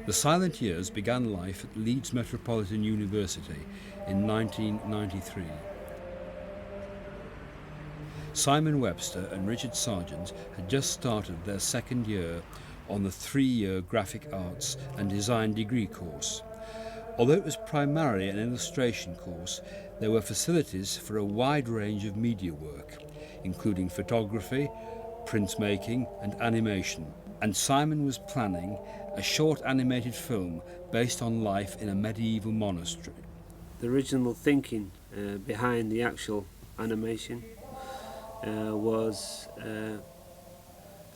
The silent years began life at Leeds Metropolitan University in 1993. Simon Webster and Richard Sargent had just started their second year on the 3-year Graphic Arts and Design degree course. Although it was primarily an illustration course, there were facilities for a wide range of media work, including photography, printmaking and animation. And Simon was planning a short animated film based on life in a medieval monastery. The original thinking behind the actual animation was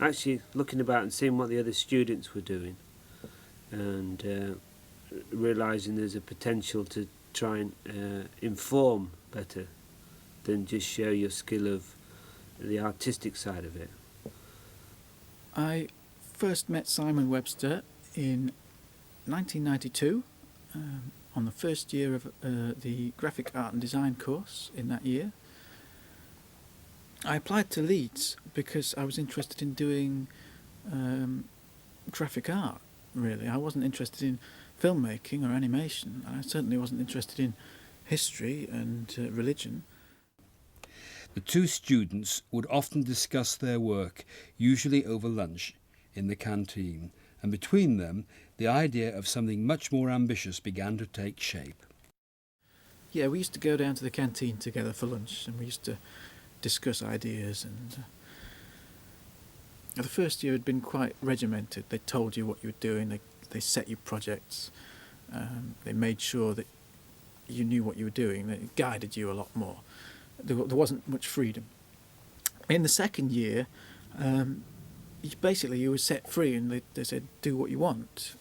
actually looking about and seeing what the other students were doing, and realising there's a potential to try and inform better than just show your skill of the artistic side of it. I first met Simon Webster in 1992 on the first year of the Graphic Art and Design course in that year. I applied to Leeds because I was interested in doing graphic art, really. I wasn't interested in filmmaking or animation. I certainly wasn't interested in history and religion. The two students would often discuss their work, usually over lunch, in the canteen, and between them the idea of something much more ambitious began to take shape. Yeah, we used to go down to the canteen together for lunch, and we used to discuss ideas, and the first year had been quite regimented. They told you what you were doing, they set you projects, they made sure that you knew what you were doing, they guided you a lot more. There wasn't much freedom. In the second year, you were set free, and they said, do what you want,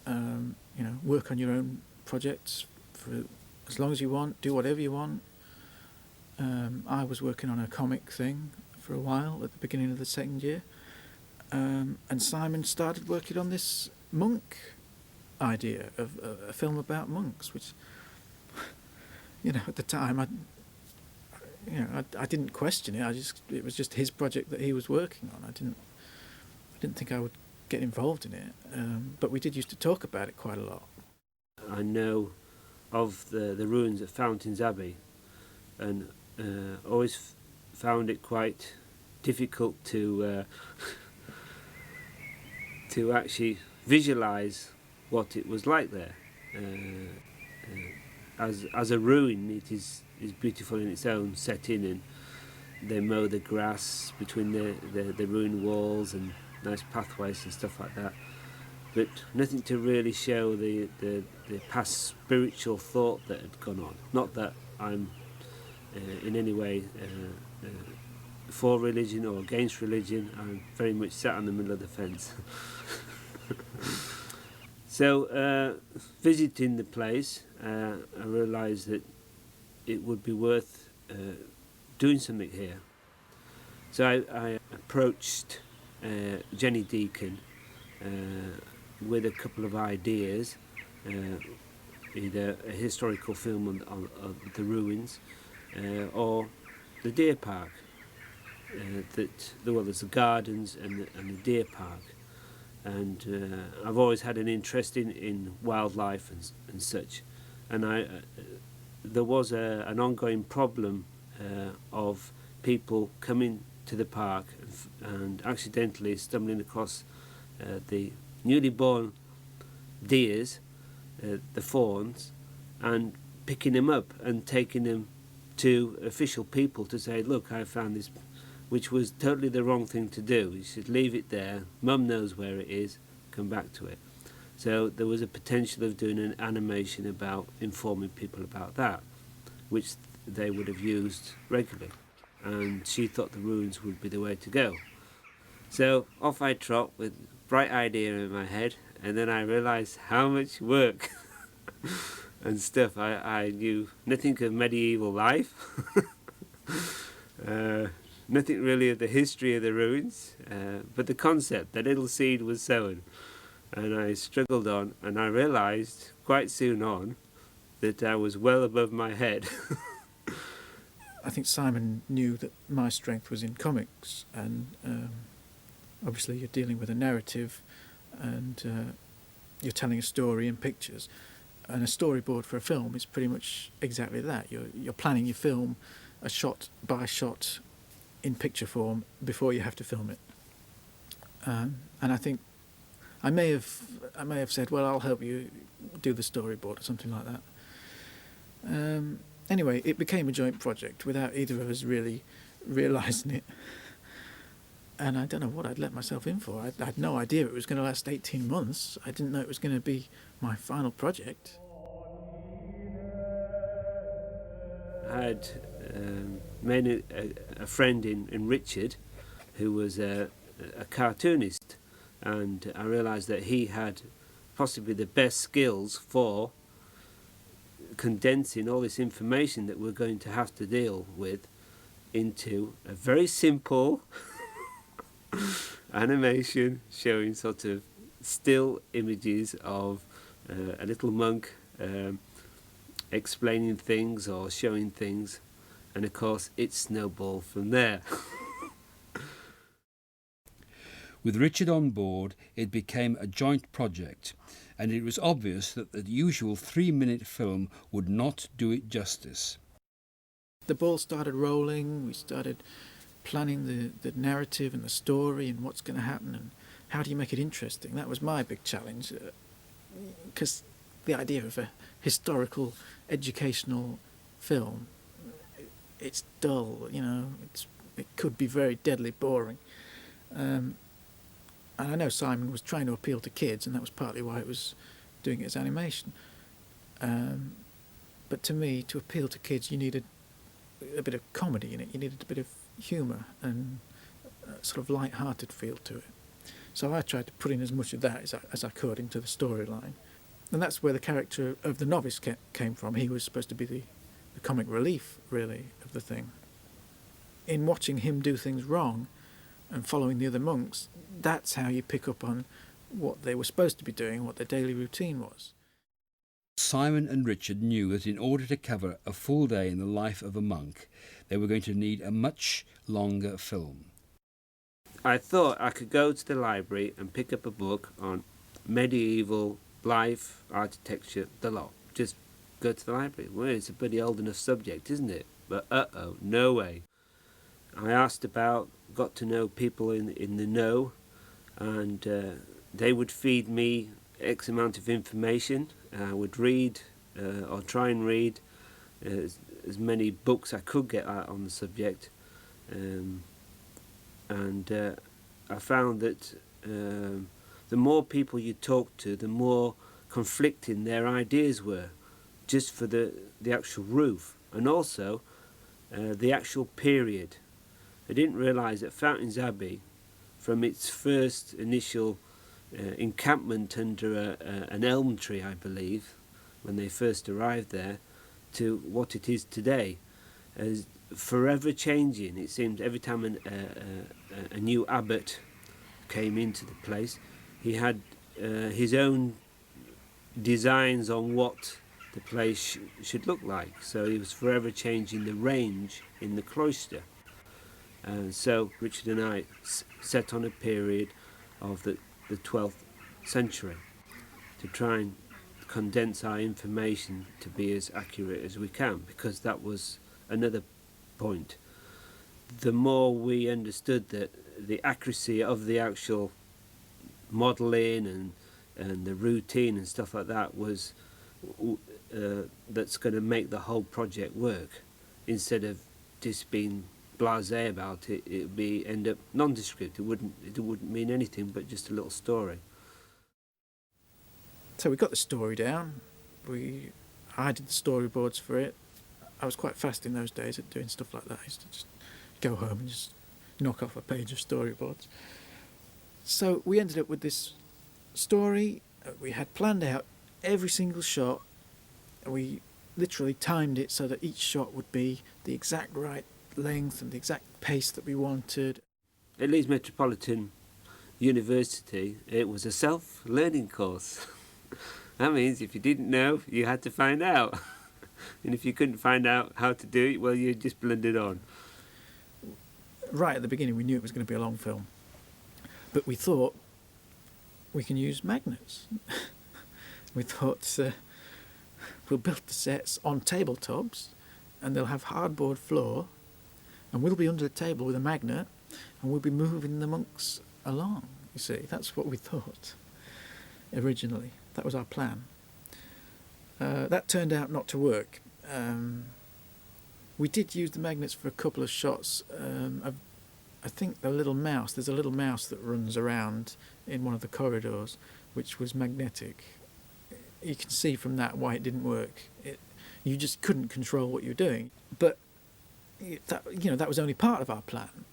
work on your own projects for as long as you want, do whatever you want. I was working on a comic thing for a while at the beginning of the second year, and Simon started working on this monk idea of a film about monks, which, at the time I didn't question it. It was just his project that he was working on. I didn't think I would get involved in it, but we did used to talk about it quite a lot. I know of the ruins at Fountains Abbey, and always found it quite difficult to actually visualise what it was like there. As a ruin, it is beautiful in its own setting, and they mow the grass between the ruined walls and nice pathways and stuff like that. But nothing to really show the past spiritual thought that had gone on. Not that I'm in any way for religion or against religion. I'm very much sat in the middle of the fence. So visiting the place, I realised that it would be worth doing something here. So I approached Jenny Deacon with a couple of ideas, either a historical film on the ruins or the deer park. There's the gardens and the deer park. And I've always had an interest in wildlife and such. And there was an ongoing problem of people coming to the park and accidentally stumbling across the newly born deers, the fawns, and picking them up and taking them to official people to say, look, I found this, which was totally the wrong thing to do. You should leave it there, Mum knows where it is, come back to it. So there was a potential of doing an animation about informing people about that, which they would have used regularly. And she thought the ruins would be the way to go. So off I trot with a bright idea in my head, and then I realised how much work and stuff. I knew nothing of medieval life, nothing really of the history of the ruins, but the concept, the little seed was sown. And I struggled on, and I realised quite soon on that I was well above my head. I think Simon knew that my strength was in comics, and obviously you're dealing with a narrative, and you're telling a story in pictures, and a storyboard for a film is pretty much exactly that. You're planning your film a shot by shot in picture form before you have to film it. And I think I may have said, well, I'll help you do the storyboard or something like that. Anyway, it became a joint project without either of us really realising it. And I don't know what I'd let myself in for. I had no idea it was going to last 18 months. I didn't know it was going to be my final project. I had made a friend in Richard who was a cartoonist, and I realised that he had possibly the best skills for condensing all this information that we're going to have to deal with into a very simple animation showing sort of still images of a little monk explaining things or showing things, and of course it snowballed from there. With Richard on board, it became a joint project, and it was obvious that the usual 3-minute film would not do it justice. The ball started rolling. We started planning the narrative and the story and what's going to happen and how do you make it interesting. That was my big challenge, because the idea of a historical, educational film, it's dull, it could be very deadly boring. And I know Simon was trying to appeal to kids, and that was partly why it was doing it as animation. But to me, to appeal to kids, you needed a bit of comedy in it. You needed a bit of humour and a sort of light-hearted feel to it. So I tried to put in as much of that as I could into the storyline. And that's where the character of the novice came from. He was supposed to be the comic relief, really, of the thing. In watching him do things wrong and following the other monks, that's how you pick up on what they were supposed to be doing, what their daily routine was. Simon and Richard knew that in order to cover a full day in the life of a monk, they were going to need a much longer film. I thought I could go to the library and pick up a book on medieval life, architecture, the lot. Just go to the library. Well, it's a pretty old enough subject, isn't it? But no way. I asked about, got to know people in the know, and they would feed me X amount of information. I would read or try and read as many books I could get out on the subject, and I found that the more people you talked to, the more conflicting their ideas were, just for the actual roof, and also the actual period. I didn't realise that Fountains Abbey, from its first initial encampment under an elm tree, I believe, when they first arrived there, to what it is today, is forever changing. It seems every time a new abbot came into the place, he had his own designs on what the place should look like. So he was forever changing the range in the cloister. So Richard and I set on a period of the 12th century to try and condense our information to be as accurate as we can, because that was another point. The more we understood that the accuracy of the actual modelling and the routine and stuff like that was that's going to make the whole project work, instead of just being blasé about it, it would be end up nondescript. It wouldn't mean anything but just a little story. So we got the story down. I did the storyboards for it. I was quite fast in those days at doing stuff like that. I used to just go home and just knock off a page of storyboards. So we ended up with this story. We had planned out every single shot. We literally timed it so that each shot would be the exact right length and the exact pace that we wanted. At Leeds Metropolitan University, it was a self-learning course. That means if you didn't know, you had to find out. And if you couldn't find out how to do it, well, you just blundered on. Right at the beginning, we knew it was going to be a long film. But we thought we can use magnets. We thought we'll build the sets on tabletops, and they'll have hardboard floor, and we'll be under the table with a magnet, and we'll be moving the monks along. You see, that's what we thought originally. That was our plan. That turned out not to work. We did use the magnets for a couple of shots. I think there's a little mouse that runs around in one of the corridors, which was magnetic. You can see from that why it didn't work. You just couldn't control what you were doing. But that was only part of our plan.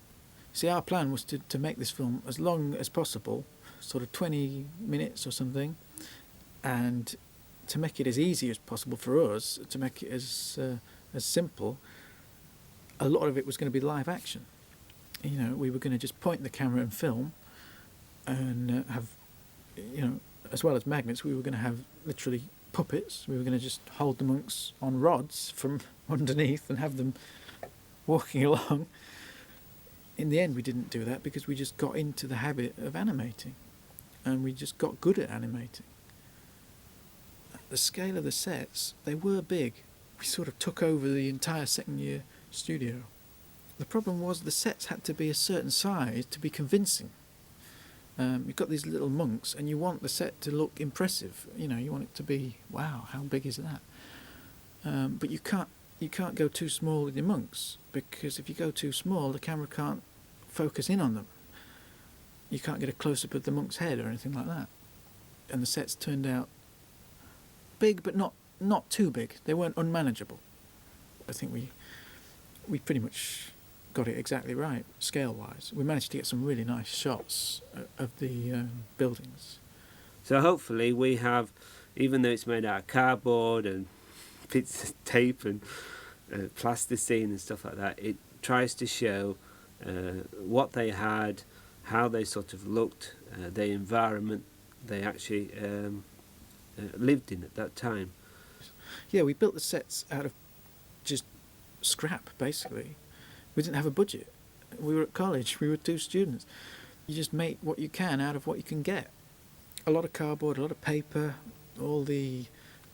See, our plan was to make this film as long as possible, sort of 20 minutes or something, and to make it as easy as possible for us, to make it as simple. A lot of it was going to be live action. We were going to just point the camera and film, and have, as well as magnets, we were going to have literally puppets. We were going to just hold the monks on rods from underneath and have them walking along. In the end, we didn't do that because we just got into the habit of animating, and we just got good at animating. The scale of the sets, they were big. We sort of took over the entire second year studio. The problem was the sets had to be a certain size to be convincing. You've got these little monks, and you want the set to look impressive. You want it to be, wow, how big is that? But you can't go too small with your monks, because if you go too small, the camera can't focus in on them. You can't get a close-up of the monk's head or anything like that. And the sets turned out big, but not too big. They weren't unmanageable. I think we pretty much got it exactly right, scale-wise. We managed to get some really nice shots of the buildings. So hopefully we have, even though it's made out of cardboard and bits of tape and plasticine and stuff like that, it tries to show what they had, how they sort of looked, the environment they actually lived in at that time. Yeah, we built the sets out of just scrap, basically. We didn't have a budget. We were at college. We were 2 students. You just make what you can out of what you can get. A lot of cardboard, a lot of paper, all the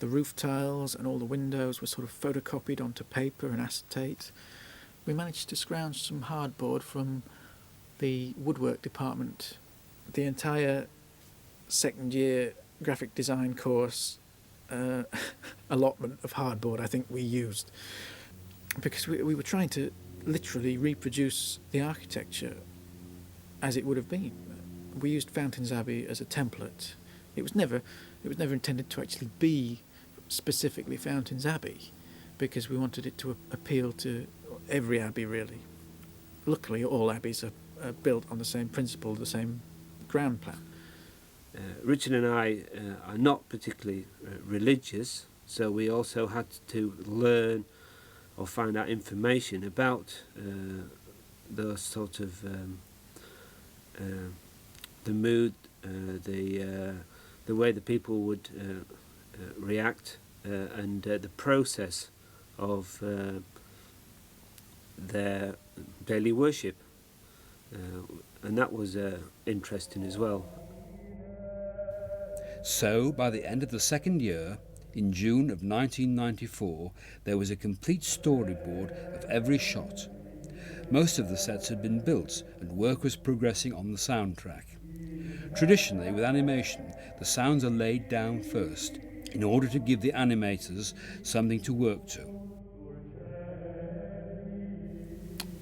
roof tiles and all the windows were sort of photocopied onto paper and acetate. We managed to scrounge some hardboard from the woodwork department. The entire second year graphic design course allotment of hardboard I think we used, because we were trying to literally reproduce the architecture as it would have been. We used Fountains Abbey as a template. It was never intended to actually be specifically Fountains Abbey, because we wanted it to appeal to every abbey, really. Luckily, all abbeys are built on the same principle, the same ground plan. Richard and I are not particularly religious, so we also had to learn or find out information about those sort of the mood, the way the people would react, and the process of their daily worship, and that was interesting as well. So, by the end of the second year, in June of 1994, there was a complete storyboard of every shot. Most of the sets had been built, and work was progressing on the soundtrack. Traditionally, with animation, the sounds are laid down first, in order to give the animators something to work to.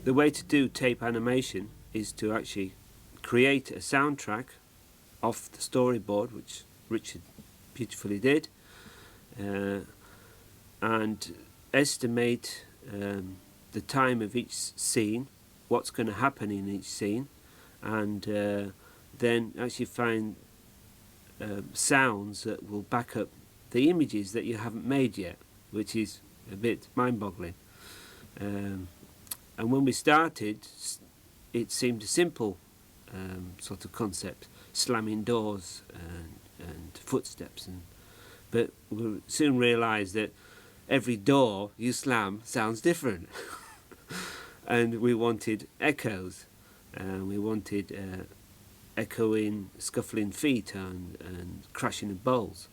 The way to do tape animation is to actually create a soundtrack off the storyboard, which Richard beautifully did, and estimate the time of each scene, what's going to happen in each scene, and then actually find sounds that will back up the images that you haven't made yet, which is a bit mind-boggling. And when we started, it seemed a simple sort of concept, slamming doors and footsteps, but we soon realised that every door you slam sounds different. And we wanted echoes, we wanted echoing, scuffling feet and crashing of bowls.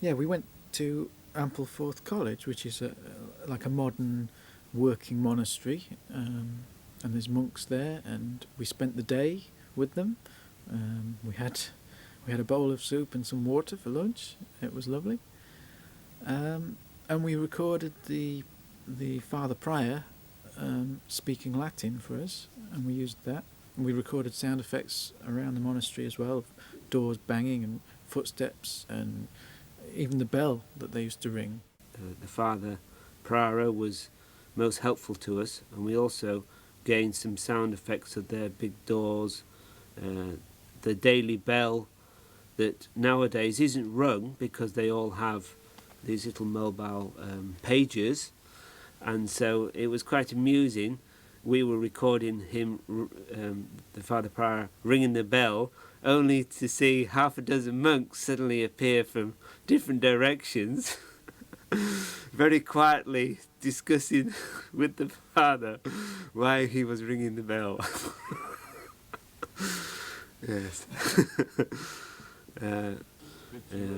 Yeah, we went to Ampleforth College, which is like a modern working monastery, and there's monks there, and we spent the day with them. We had a bowl of soup and some water for lunch. It was lovely, and we recorded the Father Prior speaking Latin for us, and we used that. And we recorded sound effects around the monastery as well, doors banging and footsteps, and even the bell that they used to ring. The Father Prior was most helpful to us, and we also gained some sound effects of their big doors, the daily bell that nowadays isn't rung because they all have these little mobile pages, and so it was quite amusing. We were recording him, the Father Prior, ringing the bell, only to see half a dozen monks suddenly appear from different directions, very quietly discussing with the Father why he was ringing the bell. Yes.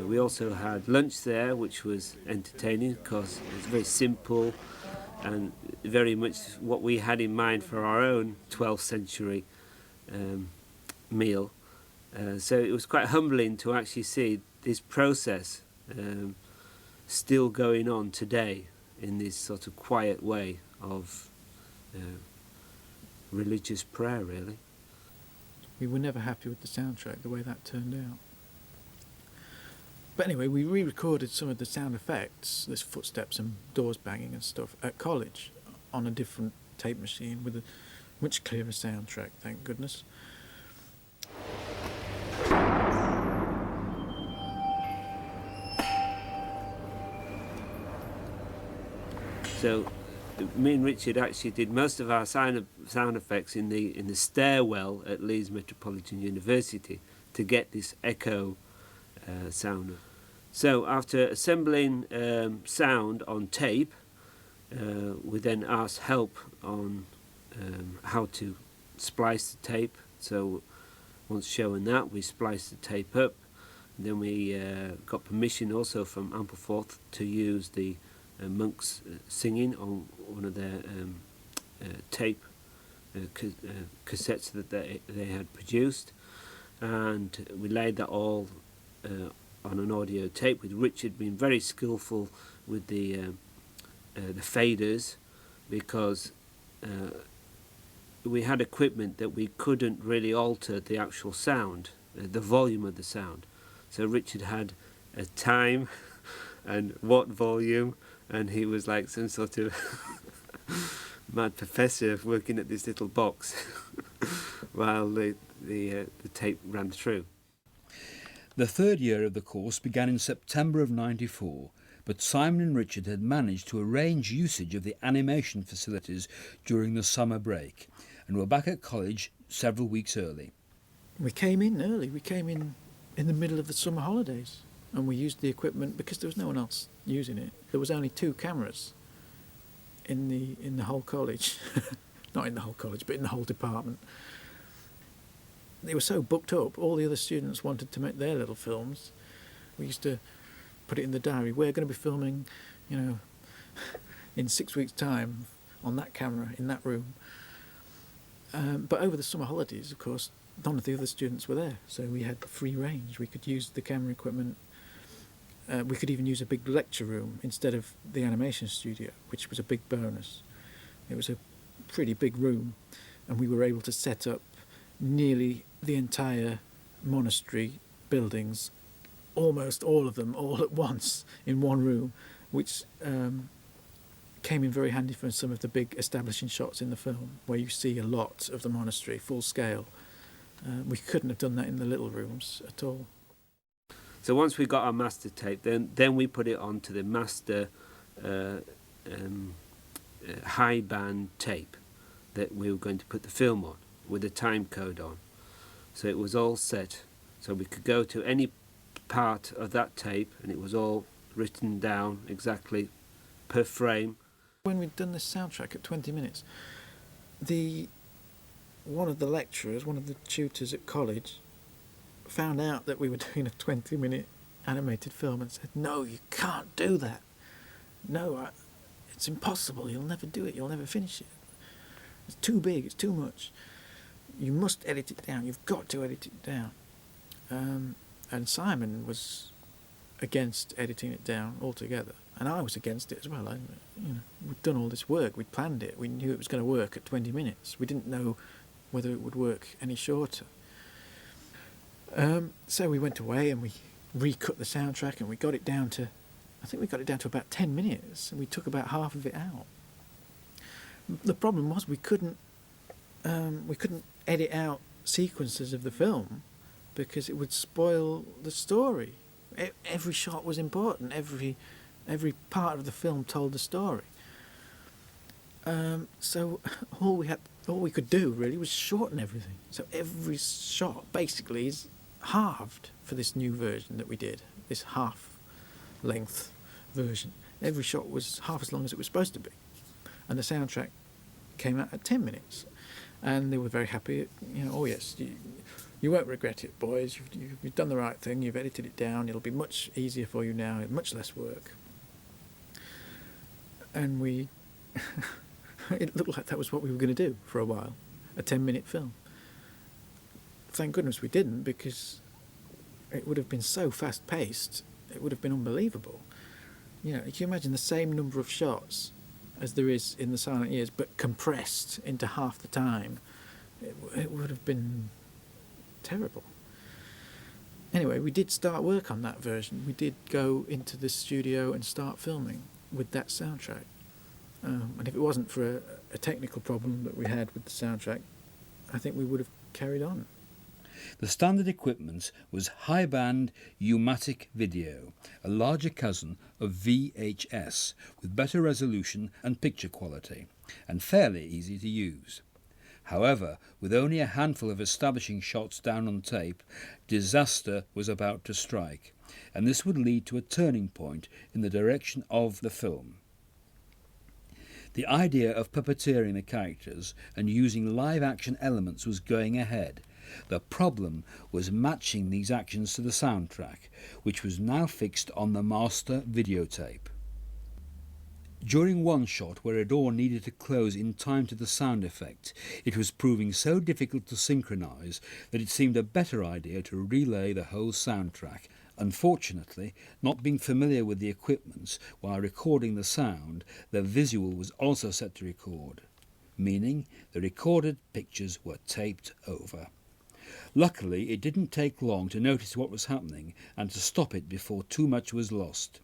We also had lunch there, which was entertaining because it was very simple and very much what we had in mind for our own 12th century meal. So it was quite humbling to actually see this process still going on today in this sort of quiet way of religious prayer, really. We were never happy with the soundtrack, the way that turned out. But anyway, we re-recorded some of the sound effects, there's footsteps and doors banging and stuff, at college on a different tape machine with a much clearer soundtrack, thank goodness. So me and Richard actually did most of our sound effects in the stairwell at Leeds Metropolitan University to get this echo sound. So after assembling sound on tape, we then asked help on how to splice the tape. So once shown that, we spliced the tape up. And then we got permission also from Ampleforth to use the monks singing on one of their tape cassettes that they had produced, and we laid that all on an audio tape, with Richard being very skillful with the faders, because we had equipment that we couldn't really alter the actual sound, the volume of the sound. So Richard had a time and what volume, and he was like some sort of mad professor working at this little box while the tape ran through. The third year of the course began in September of '94, but Simon and Richard had managed to arrange usage of the animation facilities during the summer break and were back at college several weeks early. We came in early, we came in the middle of the summer holidays, and we used the equipment because there was no one else using it. There was only 2 cameras in the whole college. Not in the whole college, but in the whole department. They were so booked up, all the other students wanted to make their little films. We used to put it in the diary, we're going to be filming, in 6 weeks' time on that camera, in that room. But over the summer holidays, of course, none of the other students were there, so we had free range. We could use the camera equipment. We could even use a big lecture room instead of the animation studio, which was a big bonus. It was a pretty big room, and we were able to set up nearly the entire monastery buildings, almost all of them, all at once in one room, which came in very handy for some of the big establishing shots in the film, where you see a lot of the monastery, full scale. We couldn't have done that in the little rooms at all. So once we got our master tape, then we put it onto the master high band tape that we were going to put the film on, with a time code on. So it was all set, so we could go to any part of that tape and it was all written down exactly per frame. When we'd done this soundtrack at 20 minutes, one of the lecturers, one of the tutors at college, found out that we were doing a 20-minute animated film and said, "No, you can't do that. No, it's impossible. You'll never do it. You'll never finish it. It's too big. It's too much. You must edit it down. You've got to edit it down." And Simon was against editing it down altogether, and I was against it as well. We'd done all this work. We'd planned it. We knew it was going to work at 20 minutes. We didn't know whether it would work any shorter. So we went away and we recut the soundtrack, and we got it down to, I think we got it down to about 10 minutes, and we took about half of it out. The problem was we couldn't edit out sequences of the film because it would spoil the story. Every shot was important. Every part of the film told the story. So all we could do really was shorten everything. So every shot basically is halved for this new version that we did, this half-length version. Every shot was half as long as it was supposed to be, and the soundtrack came out at 10 minutes, and they were very happy. Oh yes, you won't regret it, boys. You've done the right thing. You've edited it down. It'll be much easier for you now, much less work. And we, it looked like that was what we were going to do for a while, a 10-minute film. Thank goodness we didn't, because it would have been so fast-paced, it would have been unbelievable. Can you imagine the same number of shots as there is in The Silent Years, but compressed into half the time? It would have been terrible. Anyway, we did start work on that version. We did go into the studio and start filming with that soundtrack. And if it wasn't for a technical problem that we had with the soundtrack, I think we would have carried on. The standard equipment was high-band U-matic video, a larger cousin of VHS, with better resolution and picture quality, and fairly easy to use. However, with only a handful of establishing shots down on tape, disaster was about to strike, and this would lead to a turning point in the direction of the film. The idea of puppeteering the characters and using live-action elements was going ahead. The problem was matching these actions to the soundtrack, which was now fixed on the master videotape. During one shot where a door needed to close in time to the sound effect, it was proving so difficult to synchronise that it seemed a better idea to relay the whole soundtrack. Unfortunately, not being familiar with the equipment while recording the sound, the visual was also set to record, meaning the recorded pictures were taped over. Luckily, it didn't take long to notice what was happening and to stop it before too much was lost.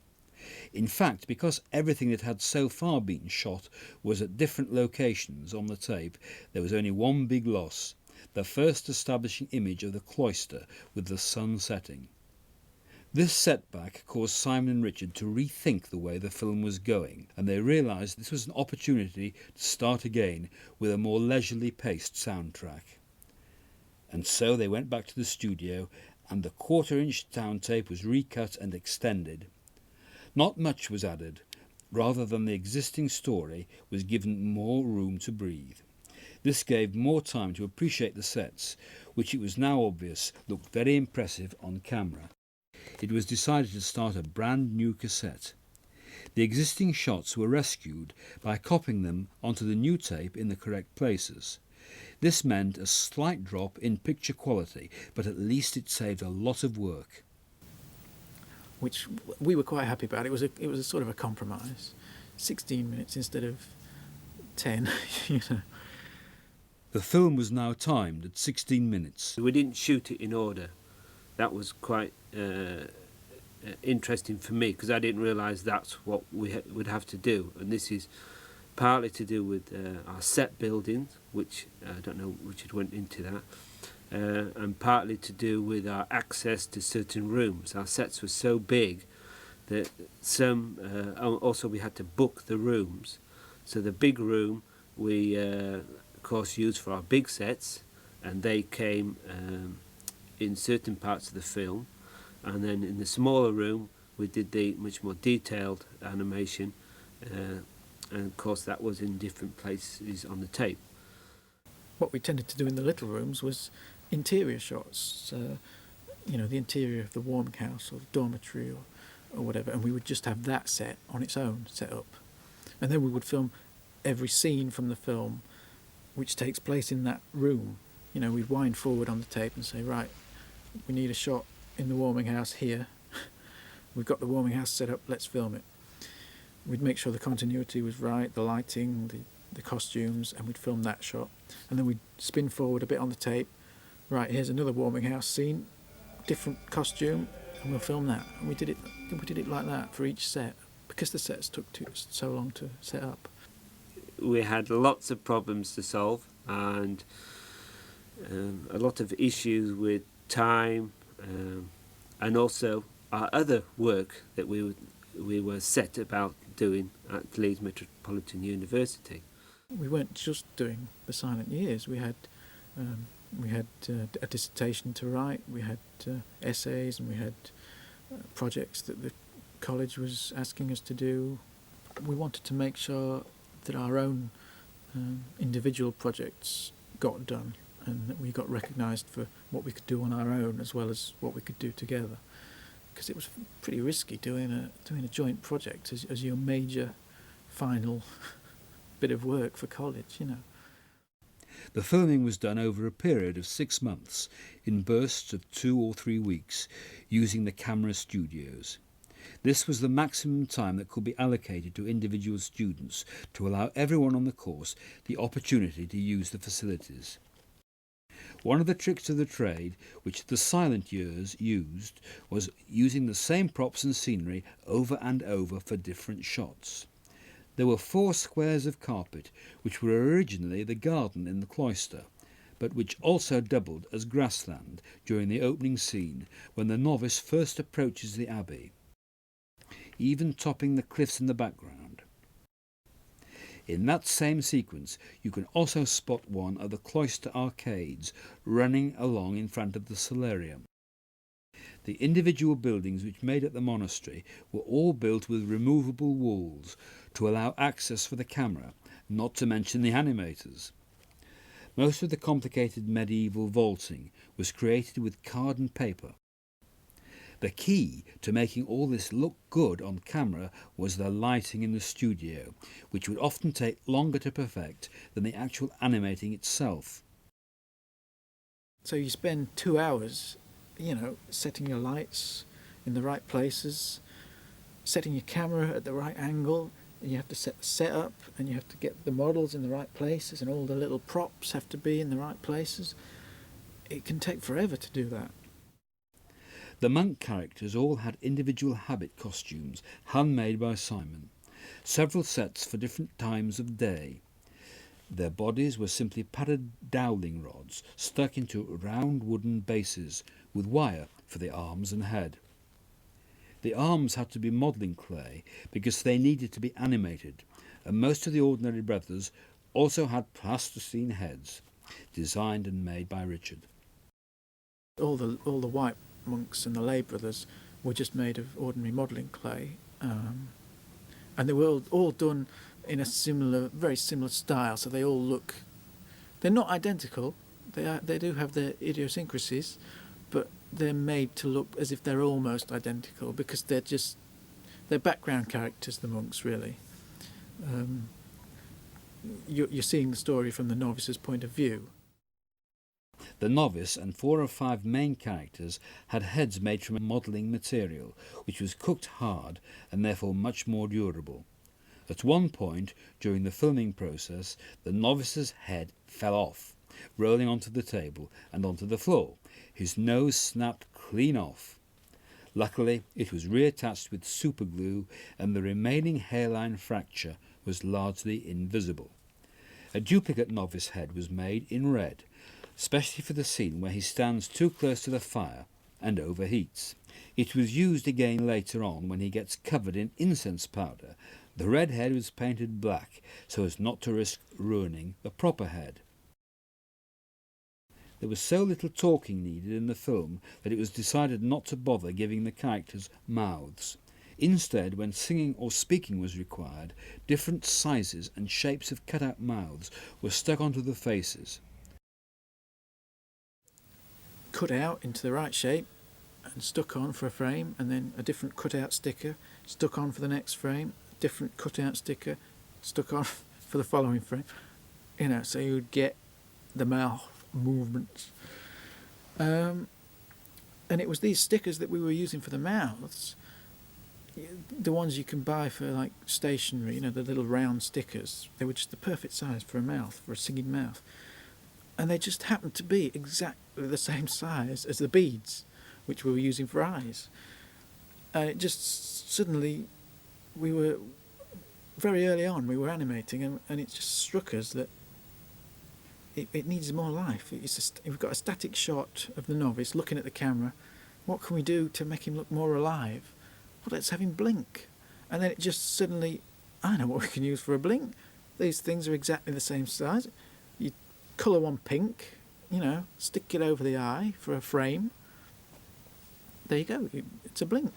In fact, because everything that had so far been shot was at different locations on the tape, there was only one big loss: the first establishing image of the cloister with the sun setting. This setback caused Simon and Richard to rethink the way the film was going, and they realised this was an opportunity to start again with a more leisurely paced soundtrack. And so they went back to the studio, and the 1/4-inch sound tape was recut and extended. Not much was added. Rather than the existing story was given more room to breathe. This gave more time to appreciate the sets, which it was now obvious looked very impressive on camera. It was decided to start a brand new cassette. The existing shots were rescued by copying them onto the new tape in the correct places. This meant a slight drop in picture quality, but at least it saved a lot of work. Which we were quite happy about. It was a sort of a compromise. 16 minutes instead of 10, The film was now timed at 16 minutes. We didn't shoot it in order. That was quite interesting for me, because I didn't realise that's what we would have to do. And this is partly to do with our set building, which I don't know Richard went into that, and partly to do with our access to certain rooms. Our sets were so big that also we had to book the rooms. So the big room we of course used for our big sets, and they came in certain parts of the film, and then in the smaller room we did the much more detailed animation, and of course that was in different places on the tape. What we tended to do in the little rooms was interior shots, the interior of the warming house or the dormitory or whatever, and we would just have that set on its own, set up. And then we would film every scene from the film which takes place in that room. We'd wind forward on the tape and say, right, we need a shot in the warming house here. We've got the warming house set up, let's film it. We'd make sure the continuity was right, the lighting, the costumes, and we'd film that shot. And then we'd spin forward a bit on the tape. Right, here's another warming house scene, different costume, and we'll film that. And we did it like that for each set, because the sets took so long to set up. We had lots of problems to solve, and a lot of issues with time, and also our other work that we were set about doing at Leeds Metropolitan University. We weren't just doing the silent years. We had a dissertation to write. We had essays, and we had projects that the college was asking us to do. We wanted to make sure that our own individual projects got done, and that we got recognised for what we could do on our own as well as what we could do together. Because it was pretty risky doing a joint project as your major final bit of work for college, The filming was done over a period of 6 months in bursts of 2 or 3 weeks using the camera studios. This was the maximum time that could be allocated to individual students to allow everyone on the course the opportunity to use the facilities. One of the tricks of the trade which the silent years used was using the same props and scenery over and over for different shots. There were 4 squares of carpet which were originally the garden in the cloister, but which also doubled as grassland during the opening scene when the novice first approaches the abbey, even topping the cliffs in the background. In that same sequence you can also spot one of the cloister arcades running along in front of the solarium. The individual buildings which made up the monastery were all built with removable walls to allow access for the camera, not to mention the animators. Most of the complicated medieval vaulting was created with card and paper. The key to making all this look good on camera was the lighting in the studio, which would often take longer to perfect than the actual animating itself. So you spend 2 hours, setting your lights in the right places, setting your camera at the right angle, and you have to set the setup, and you have to get the models in the right places, and all the little props have to be in the right places. It can take forever to do that. The monk characters all had individual habit costumes, handmade by Simon, several sets for different times of day. Their bodies were simply padded dowling rods stuck into round wooden bases with wire for the arms and head. The arms had to be modelling clay because they needed to be animated, and most of the ordinary brothers also had plasticine heads, designed and made by Richard. All the white monks and the lay brothers were just made of ordinary modelling clay, and they were all done in a very similar style. So they all look, they're not identical. They do have their idiosyncrasies, but they're made to look as if they're almost identical because they're background characters. The monks, really. You're seeing the story from the novice's point of view. The novice and 4 or 5 main characters had heads made from modelling material, which was cooked hard and therefore much more durable. At one point during the filming process, the novice's head fell off, rolling onto the table and onto the floor. His nose snapped clean off. Luckily, it was reattached with superglue, and the remaining hairline fracture was largely invisible. A duplicate novice head was made in red, especially for the scene where he stands too close to the fire and overheats. It was used again later on when he gets covered in incense powder. The red head was painted black so as not to risk ruining the proper head. There was so little talking needed in the film that it was decided not to bother giving the characters mouths. Instead, when singing or speaking was required, different sizes and shapes of cut-out mouths were stuck onto the faces. Cut out into the right shape, and stuck on for a frame, and then a different cutout sticker stuck on for the next frame, different cutout sticker stuck on for the following frame. So you would get the mouth movements. And it was these stickers that we were using for the mouths, the ones you can buy for like stationery, the little round stickers. They were just the perfect size for a mouth, for a singing mouth. And they just happened to be exactly the same size as the beads, which we were using for eyes. And it just suddenly, we were, very early on, we were animating, and it just struck us that it needs more life. We've got a static shot of the novice looking at the camera. What can we do to make him look more alive? Well, let's have him blink. And then it just suddenly, I know what we can use for a blink. These things are exactly the same size. You colour one pink, stick it over the eye for a frame. There you go, it's a blink.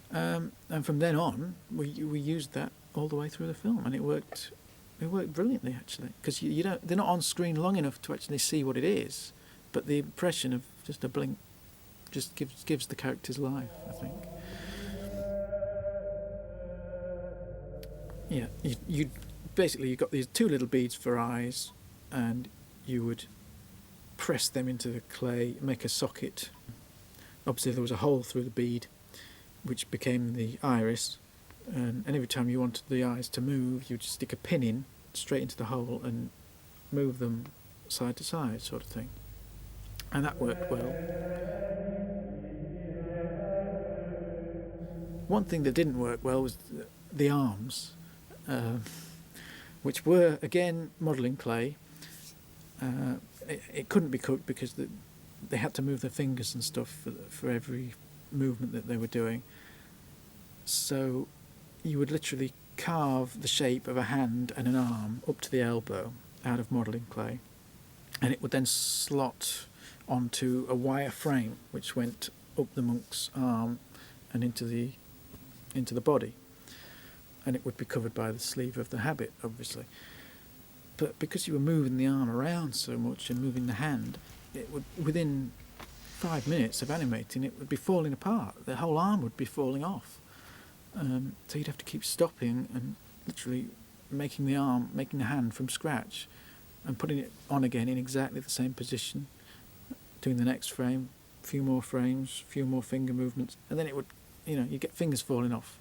And from then on, we used that all the way through the film, and it worked brilliantly, actually, because they're not on screen long enough to actually see what it is, but the impression of just a blink just gives the characters life, I think. Yeah, you basically, you've got these two little beads for eyes, and you would press them into the clay, make a socket. Obviously there was a hole through the bead, which became the iris, and every time you wanted the eyes to move, you'd stick a pin in straight into the hole and move them side to side, sort of thing. And that worked well. One thing that didn't work well was the arms, which were, again, modelling clay. It couldn't be cooked because they had to move their fingers and stuff for every movement that they were doing. So you would literally carve the shape of a hand and an arm up to the elbow out of modelling clay, and it would then slot onto a wire frame which went up the monk's arm and into the body, and it would be covered by the sleeve of the habit, obviously. But because you were moving the arm around so much and moving the hand, it would, within 5 minutes of animating, it would be falling apart. The whole arm would be falling off. So you'd have to keep stopping and literally making the hand from scratch and putting it on again in exactly the same position, doing the next frame, few more frames, few more finger movements, and then it would, you get fingers falling off,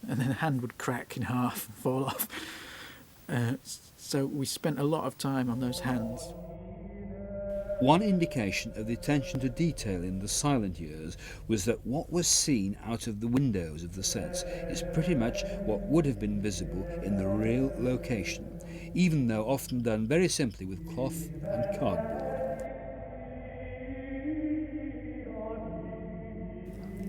and then the hand would crack in half and fall off. So we spent a lot of time on those hands. One indication of the attention to detail in the silent years was that what was seen out of the windows of the sets is pretty much what would have been visible in the real location, even though often done very simply with cloth and cardboard.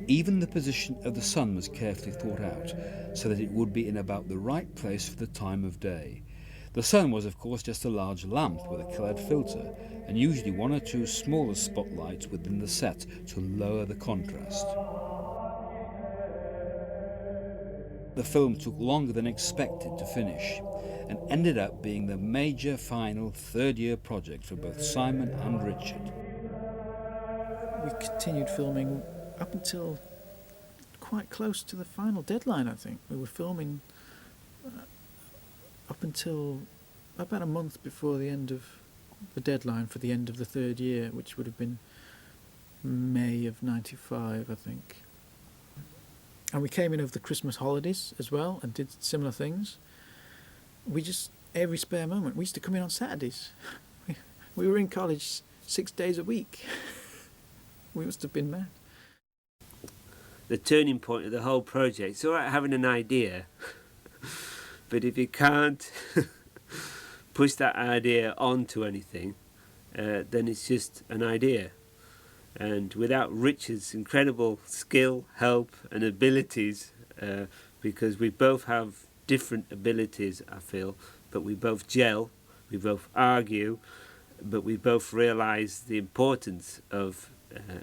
Even the position of the sun was carefully thought out, so that it would be in about the right place for the time of day. The sun was, of course, just a large lamp with a coloured filter, and usually one or two smaller spotlights within the set to lower the contrast. The film took longer than expected to finish, and ended up being the major final third-year project for both Simon and Richard. We continued filming up until quite close to the final deadline, I think. We were filming up until about a month before the end of the deadline for the end of the third year, which would have been May of '95, I think. And we came in over the Christmas holidays as well and did similar things. Every spare moment, we used to come in on Saturdays. We were in college 6 days a week. We must have been mad. The turning point of the whole project, it's all right having an idea, but if you can't push that idea onto anything, then it's just an idea. And without Richard's incredible skill, help and abilities, because we both have different abilities, I feel, but we both gel, we both argue, but we both realise the importance of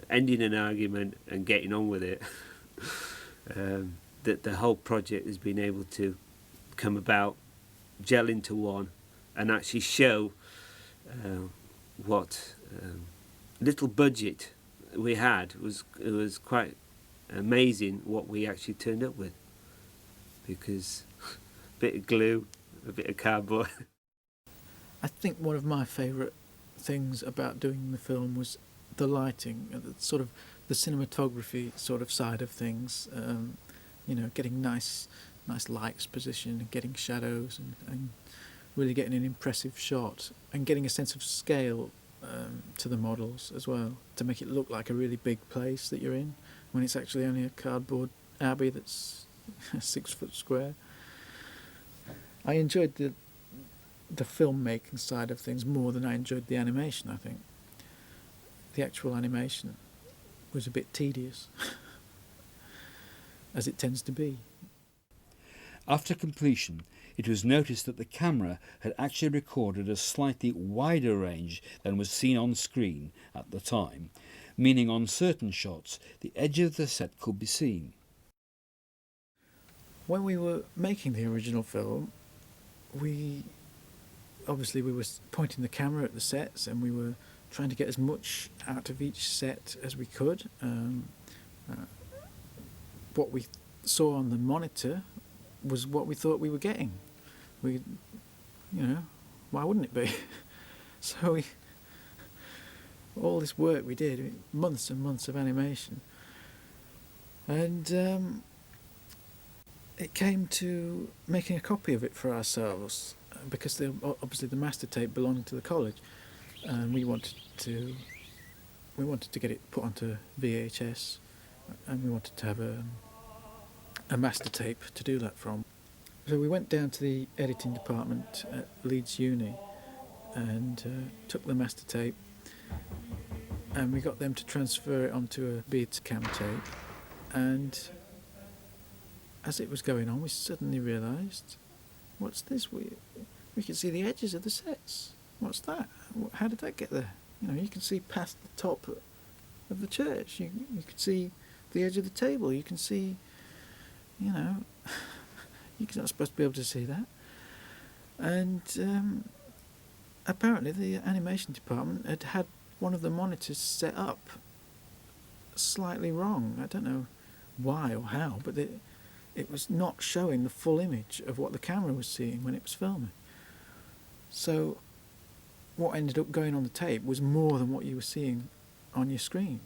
ending an argument and getting on with it. That the whole project has been able to come about, gel into one, and actually show what little budget we had it was quite amazing what we actually turned up with, because a bit of glue, a bit of cardboard. I think one of my favourite things about doing the film was the lighting, sort of the cinematography sort of side of things. You know, getting nice lights position and getting shadows and really getting an impressive shot and getting a sense of scale to the models as well, to make it look like a really big place that you're in when it's actually only a cardboard abbey that's 6 foot square. I enjoyed the filmmaking side of things more than I enjoyed the animation, I think. The actual animation was a bit tedious, as it tends to be. After completion, it was noticed that the camera had actually recorded a slightly wider range than was seen on screen at the time, meaning on certain shots the edge of the set could be seen. When we were making the original film, we were pointing the camera at the sets and we were trying to get as much out of each set as we could. What we saw on the monitor was what we thought we were getting. Why wouldn't it be? So all this work we did, months and months of animation, and it came to making a copy of it for ourselves, because obviously the master tape belonged to the college, and we wanted to get it put onto VHS, and we wanted to have a master tape to do that from. So we went down to the editing department at Leeds Uni and took the master tape, and we got them to transfer it onto a Betacam tape, and as it was going on we suddenly realised, what's this? We can see the edges of the sets. What's that? How did that get there? You can see past the top of the church. You can see the edge of the table. You can see, you're not supposed to be able to see that. And apparently the animation department had one of the monitors set up slightly wrong. I don't know why or how, but it was not showing the full image of what the camera was seeing when it was filming. So what ended up going on the tape was more than what you were seeing on your screen.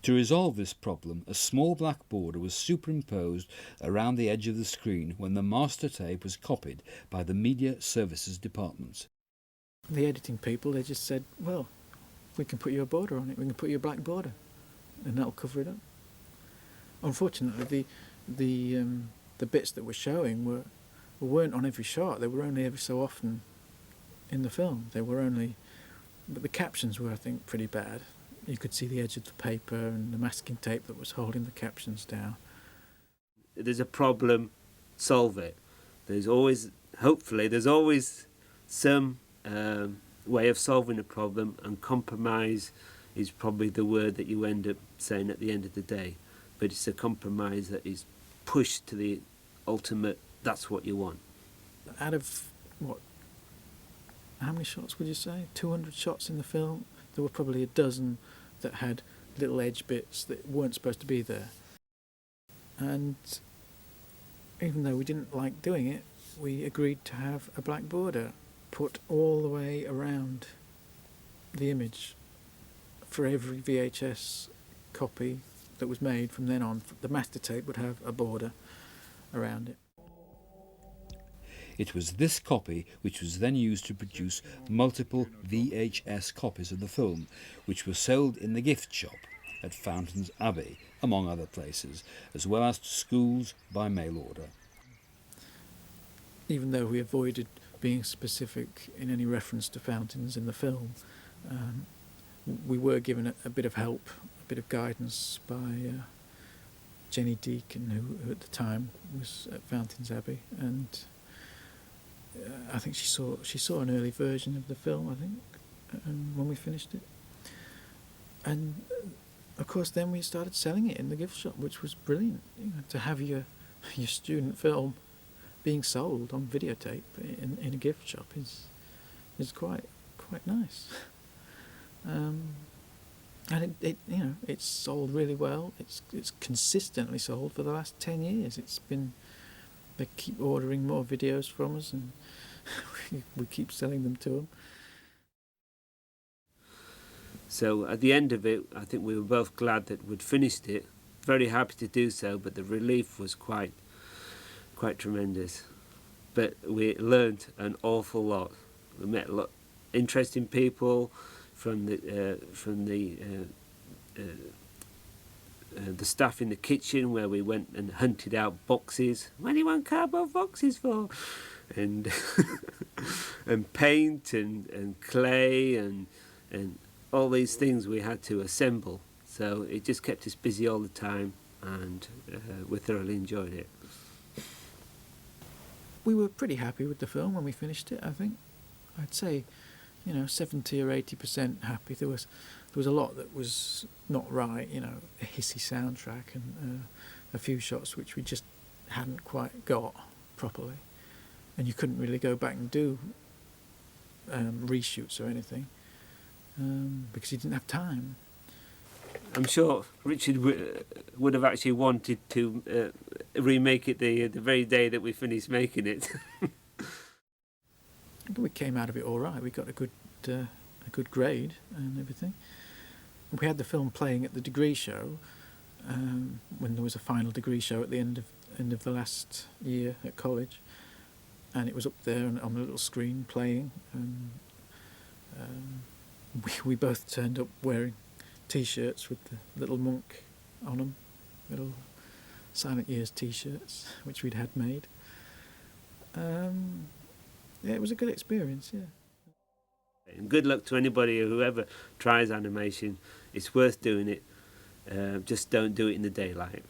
To resolve this problem, a small black border was superimposed around the edge of the screen when the master tape was copied by the Media Services Department. The editing people, they just said, well, we can put you a border on it, we can put you a black border, and that'll cover it up. Unfortunately, the bits that we're showing weren't on every shot. They were only every so often in the film. But the captions were, I think, pretty bad. You could see the edge of the paper and the masking tape that was holding the captions down. There's a problem, solve it. Hopefully there's always some way of solving a problem, and compromise is probably the word that you end up saying at the end of the day. But it's a compromise that is pushed to the ultimate, that's what you want. Out of, how many shots would you say? 200 shots in the film? There were probably a dozen that had little edge bits that weren't supposed to be there. And even though we didn't like doing it, we agreed to have a black border put all the way around the image for every VHS copy that was made from then on. The master tape would have a border around it. It was this copy which was then used to produce multiple VHS copies of the film, which were sold in the gift shop at Fountains Abbey, among other places, as well as to schools by mail order. Even though we avoided being specific in any reference to Fountains in the film, we were given a bit of help, a bit of guidance by Jenny Deacon, who at the time was at Fountains Abbey, and I think she saw an early version of the film, I think, when we finished it. And of course then we started selling it in the gift shop, which was brilliant. To have your student film being sold on videotape in a gift shop is quite nice. And it's sold really well. It's consistently sold for the last 10 years. They keep ordering more videos from us, and we keep selling them to them. So at the end of it, I think we were both glad that we'd finished it. Very happy to do so, but the relief was quite tremendous. But we learned an awful lot. We met a lot interesting people from the staff in the kitchen, where we went and hunted out boxes. What do you want cardboard boxes for? And and paint and clay and all these things we had to assemble. So it just kept us busy all the time, and we thoroughly enjoyed it. We were pretty happy with the film when we finished it. I think I'd say 70 or 80% happy. There was a lot that was not right, a hissy soundtrack and a few shots which we just hadn't quite got properly, and you couldn't really go back and do reshoots or anything because you didn't have time. I'm sure Richard would have actually wanted to remake it the very day that we finished making it. We came out of it all right. We got a good grade and everything. We had the film playing at the degree show when there was a final degree show at the end of the last year at college, and it was up there on a little screen playing. And we both turned up wearing T-shirts with the little monk on them, little Silent Years T-shirts which we'd had made. It was a good experience, yeah. And good luck to anybody, whoever tries animation. It's worth doing it. Just don't do it in the daylight.